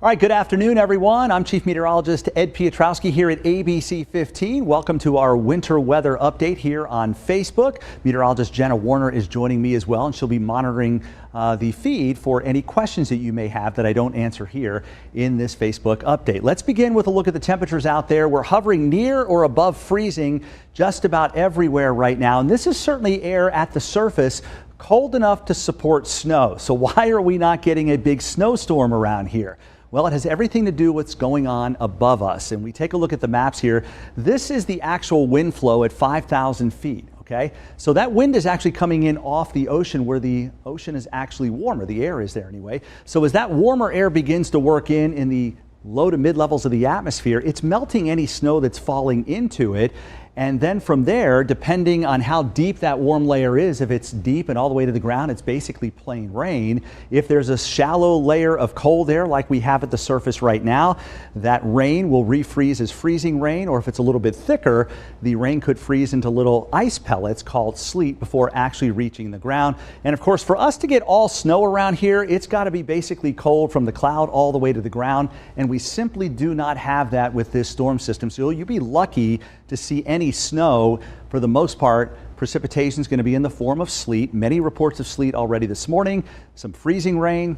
All right, good afternoon, everyone. I'm Chief Meteorologist Ed Piotrowski here at ABC 15. Welcome to our winter weather update here on Facebook. Meteorologist Jenna Warner is joining me as well, and she'll be monitoring the feed for any questions that you may have that I don't answer here in this Facebook update. Let's begin with a look at the temperatures out there. We're hovering near or above freezing just about everywhere right now, and this is certainly air at the surface cold enough to support snow. So why are we not getting a big snowstorm around here? Well, it has everything to do with what's going on above us. And we take a look at the maps here. This is the actual wind flow at 5,000 feet. Okay, so that wind is actually coming in off the ocean where the ocean is actually warmer. The air is there anyway. So as that warmer air begins to work in the low to mid levels of the atmosphere, it's melting any snow that's falling into it. And then from there, depending on how deep that warm layer is, if it's deep and all the way to the ground, it's basically plain rain. If there's a shallow layer of cold air like we have at the surface right now, that rain will refreeze as freezing rain, or if it's a little bit thicker, the rain could freeze into little ice pellets called sleet before actually reaching the ground. And of course, for us to get all snow around here, it's got to be basically cold from the cloud all the way to the ground, and we simply do not have that with this storm system. So you'll be lucky to see any snow. For the most part, precipitation is going to be in the form of sleet. Many reports of sleet already this morning, some freezing rain,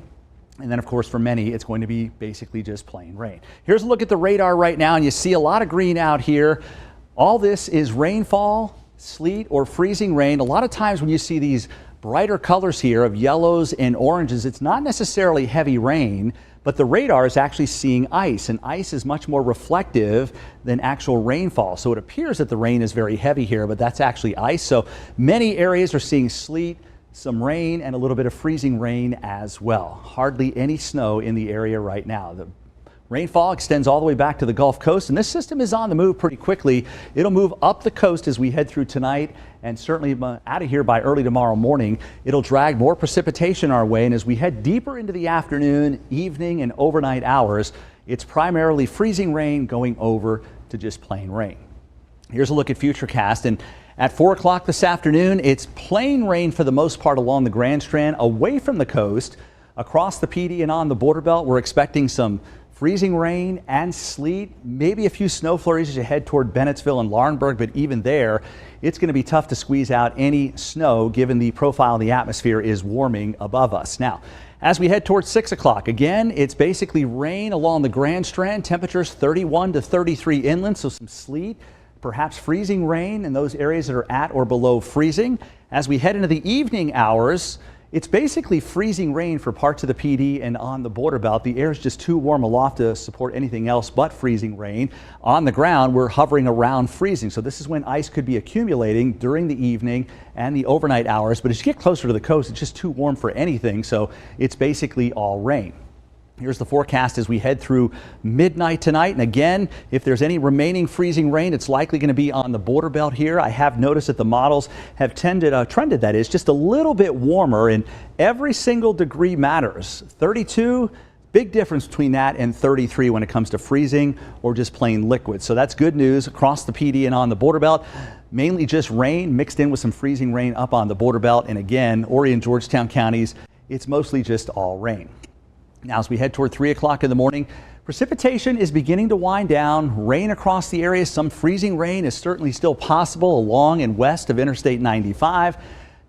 and then of course for many it's going to be basically just plain rain. Here's a look at the radar right now, and you see a lot of green out here. All this is rainfall, sleet, or freezing rain. A lot of times when you see these brighter colors here of yellows and oranges, it's not necessarily heavy rain, but the radar is actually seeing ice, and ice is much more reflective than actual rainfall. So it appears that the rain is very heavy here, but that's actually ice. So many areas are seeing sleet, some rain, and a little bit of freezing rain as well. Hardly any snow in the area right now. The rainfall extends all the way back to the Gulf Coast, and this system is on the move pretty quickly. It'll move up the coast as we head through tonight, and certainly out of here by early tomorrow morning. It'll drag more precipitation our way, and as we head deeper into the afternoon, evening, and overnight hours, it's primarily freezing rain going over to just plain rain. Here's a look at Futurecast, and at 4 o'clock this afternoon, it's plain rain for the most part along the Grand Strand, away from the coast. Across the PD and on the border belt, we're expecting some freezing rain and sleet, maybe a few snow flurries as you head toward Bennettsville and Laurinburg, but even there, it's going to be tough to squeeze out any snow given the profile of the atmosphere is warming above us. Now, as we head towards 6 o'clock, again, it's basically rain along the Grand Strand, temperatures 31 to 33 inland, so some sleet, perhaps freezing rain in those areas that are at or below freezing. As we head into the evening hours, it's basically freezing rain for parts of the PD and on the border belt. The air is just too warm aloft to support anything else but freezing rain. On the ground, we're hovering around freezing. So this is when ice could be accumulating during the evening and the overnight hours. But as you get closer to the coast, it's just too warm for anything. So it's basically all rain. Here's the forecast as we head through midnight tonight. And again, if there's any remaining freezing rain, it's likely going to be on the border belt here. I have noticed that the models have trended, that is, just a little bit warmer, and every single degree matters. 32, big difference between that and 33 when it comes to freezing or just plain liquid. So that's good news across the PD and on the border belt. Mainly just rain mixed in with some freezing rain up on the border belt. And again, Horry and Georgetown counties, it's mostly just all rain. Now, as we head toward 3 o'clock in the morning, precipitation is beginning to wind down. Rain across the area. Some freezing rain is certainly still possible along and west of Interstate 95.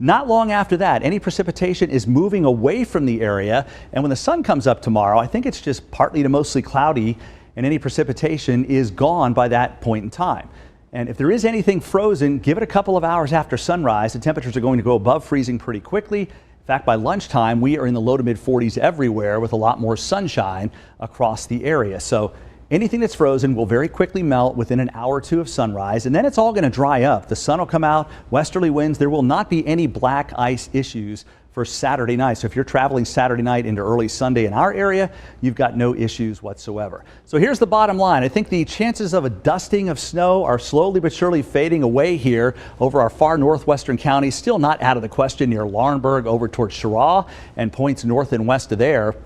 Not long after that, any precipitation is moving away from the area. And when the sun comes up tomorrow, I think it's just partly to mostly cloudy, and any precipitation is gone by that point in time. And if there is anything frozen, give it a couple of hours after sunrise. The temperatures are going to go above freezing pretty quickly. In fact, by lunchtime, we are in the low to mid 40s everywhere with a lot more sunshine across the area. So anything that's frozen will very quickly melt within an hour or two of sunrise, and then it's all going to dry up. The sun will come out, westerly winds. There will not be any black ice issues for Saturday night. So if you're traveling Saturday night into early Sunday in our area, you've got no issues whatsoever. So here's the bottom line. I think the chances of a dusting of snow are slowly but surely fading away here over our far northwestern counties. Still not out of the question near Laurinburg over towards Cheraw and points north and west of there.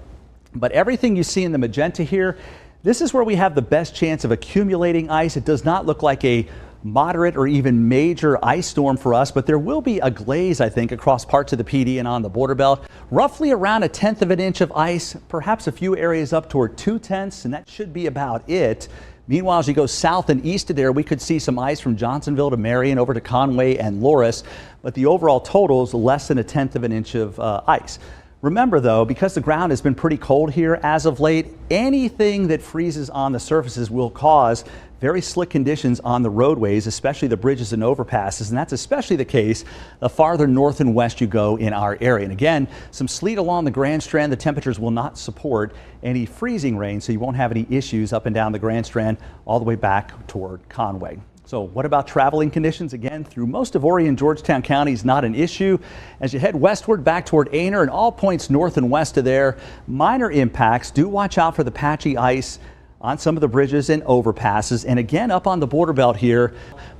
But everything you see in the magenta here, this is where we have the best chance of accumulating ice. It does not look like a moderate or even major ice storm for us, but there will be a glaze, I think, across parts of the PD and on the border belt. Roughly around 1/10 of an inch of ice, perhaps a few areas up toward 2/10, and that should be about it. Meanwhile, as you go south and east of there, we could see some ice from Johnsonville to Marion over to Conway and Loris, but the overall total is less than 1/10 of an inch of ice. Remember, though, because the ground has been pretty cold here as of late, anything that freezes on the surfaces will cause very slick conditions on the roadways, especially the bridges and overpasses, and that's especially the case the farther north and west you go in our area. And again, some sleet along the Grand Strand. The temperatures will not support any freezing rain, so you won't have any issues up and down the Grand Strand all the way back toward Conway. So what about traveling conditions? Again, through most of Horry and Georgetown counties, not an issue. As you head westward back toward Aner and all points north and west of there, minor impacts. Do watch out for the patchy ice on some of the bridges and overpasses. And again, up on the border belt here,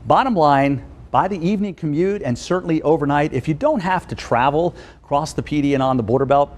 bottom line, by the evening commute and certainly overnight, if you don't have to travel across the PD and on the border belt,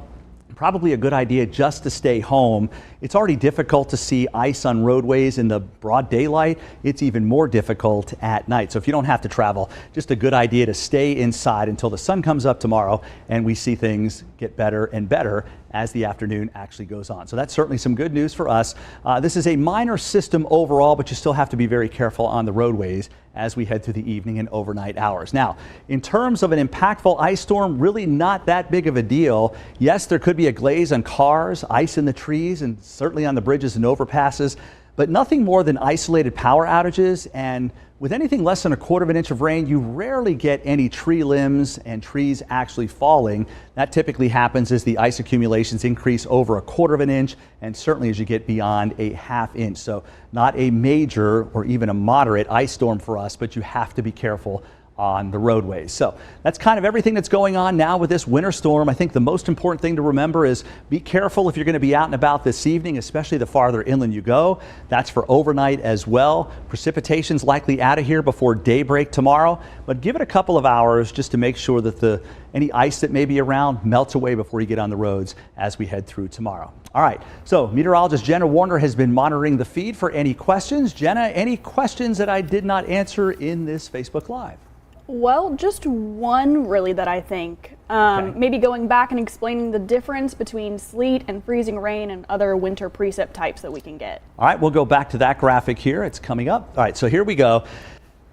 probably a good idea just to stay home. It's already difficult to see ice on roadways in the broad daylight. It's even more difficult at night. So if you don't have to travel, just a good idea to stay inside until the sun comes up tomorrow and we see things get better and better as the afternoon actually goes on. So that's certainly some good news for us. This is a minor system overall, but you still have to be very careful on the roadways as we head through the evening and overnight hours. Now, in terms of an impactful ice storm, really not that big of a deal. Yes, there could be a glaze on cars, ice in the trees, and certainly on the bridges and overpasses, but nothing more than isolated power outages. And with anything less than 1/4 of an inch of rain, you rarely get any tree limbs and trees actually falling. That typically happens as the ice accumulations increase over 1/4 of an inch, and certainly as you get beyond a 1/2 inch. So not a major or even a moderate ice storm for us, but you have to be careful on the roadways. So that's kind of everything that's going on now with this winter storm. I think the most important thing to remember is be careful if you're going to be out and about this evening, especially the farther inland you go. That's for overnight as well. Precipitation's likely out of here before daybreak tomorrow, but give it a couple of hours just to make sure that any ice that may be around melts away before you get on the roads as we head through tomorrow. All right, so meteorologist Jenna Warner has been monitoring the feed for any questions. Jenna, any questions that I did not answer in this Facebook Live? Well, just one really that I think. Maybe going back and explaining the difference between sleet and freezing rain and other winter precip types that we can get. All right, we'll go back to that graphic here. It's coming up. All right, so here we go.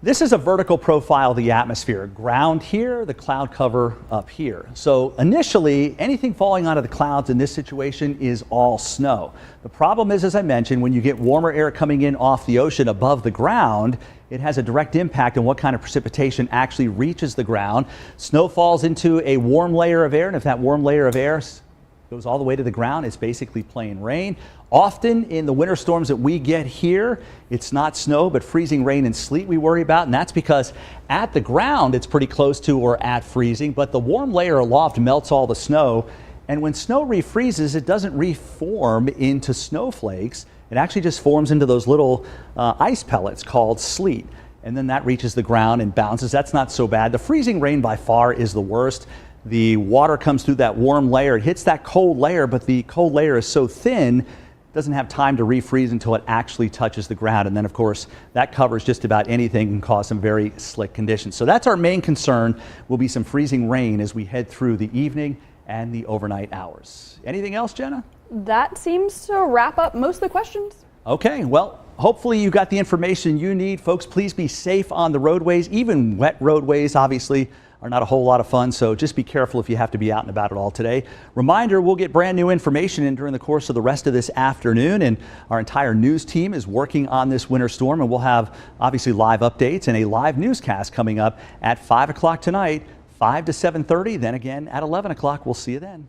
This is a vertical profile of the atmosphere. Ground here, the cloud cover up here. So initially, anything falling out of the clouds in this situation is all snow. The problem is, as I mentioned, when you get warmer air coming in off the ocean above the ground, it has a direct impact on what kind of precipitation actually reaches the ground. Snow falls into a warm layer of air, and if that warm layer of air goes all the way to the ground, it's basically plain rain. Often in the winter storms that we get here, it's not snow, but freezing rain and sleet we worry about, and that's because at the ground it's pretty close to or at freezing, but the warm layer aloft melts all the snow, and when snow refreezes, it doesn't reform into snowflakes. It actually just forms into those little ice pellets called sleet, and then that reaches the ground and bounces. That's not so bad. The freezing rain by far is the worst. The water comes through that warm layer, it hits that cold layer, but the cold layer is so thin, it doesn't have time to refreeze until it actually touches the ground. And then, of course, that covers just about anything and cause some very slick conditions. So that's our main concern, will be some freezing rain as we head through the evening and the overnight hours. Anything else, Jenna? That seems to wrap up most of the questions. Okay, well, hopefully you got the information you need. Folks, please be safe on the roadways. Even wet roadways, obviously, are not a whole lot of fun, so just be careful if you have to be out and about at all today. Reminder, we'll get brand new information in during the course of the rest of this afternoon, and our entire news team is working on this winter storm, and we'll have obviously live updates and a live newscast coming up at 5 o'clock tonight, 5 to 7:30, then again at 11 o'clock. We'll see you then.